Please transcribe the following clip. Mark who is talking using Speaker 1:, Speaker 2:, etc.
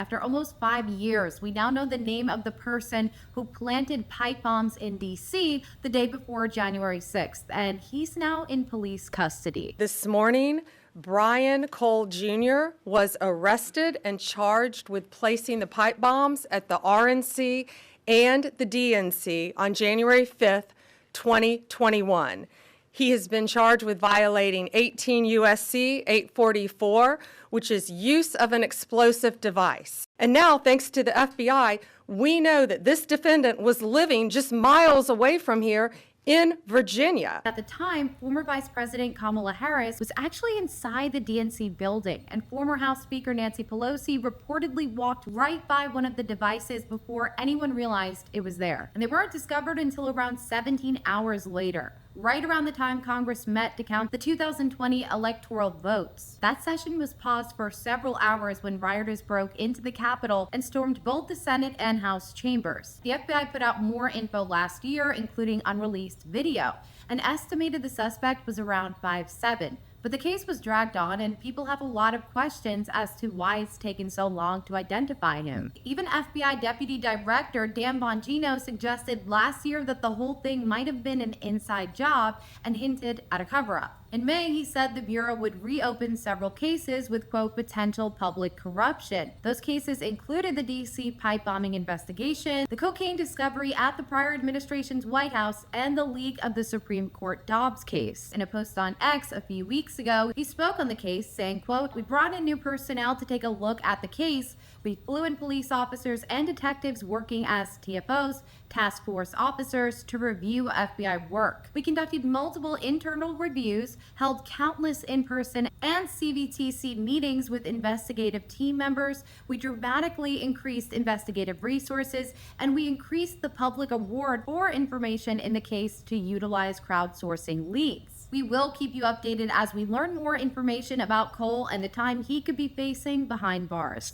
Speaker 1: After almost 5 years, we now know the name of the person who planted pipe bombs in D.C. the day before January 6th, and he's now in police custody.
Speaker 2: This morning, Brian Cole Jr. was arrested and charged with placing the pipe bombs at the RNC and the DNC on January 5th, 2021. He has been charged with violating 18 U.S.C. 844, which is use of an explosive device. And now, thanks to the FBI, we know that this defendant was living just miles away from here in Virginia.
Speaker 1: At the time, former Vice President Kamala Harris was actually inside the DNC building, and former House Speaker Nancy Pelosi reportedly walked right by one of the devices before anyone realized it was there. And they weren't discovered until around 17 hours later, right around the time Congress met to count the 2020 electoral votes. That session was paused for several hours when rioters broke into the Capitol and stormed both the Senate and House chambers. The FBI put out more info last year, including unreleased video, and estimated the suspect was around 5'7". But the case was dragged on, and people have a lot of questions as to why it's taken so long to identify him. Even FBI Deputy Director Dan Bongino suggested last year that the whole thing might have been an inside job and hinted at a cover-up. In May, he said the Bureau would reopen several cases with, quote, potential public corruption. Those cases included the D.C. pipe bombing investigation, the cocaine discovery at the prior administration's White House, and the leak of the Supreme Court Dobbs case. In a post on X a few weeks ago, he spoke on the case, saying, quote, we brought in new personnel to take a look at the case. We flew in police officers and detectives working as TFOs, task force officers, to review FBI work. We conducted multiple internal reviews, held countless in-person and CVTC meetings with investigative team members. We dramatically increased investigative resources, and we increased the public award for information in the case to utilize crowdsourcing leads. We will keep you updated as we learn more information about Cole and the time he could be facing behind bars.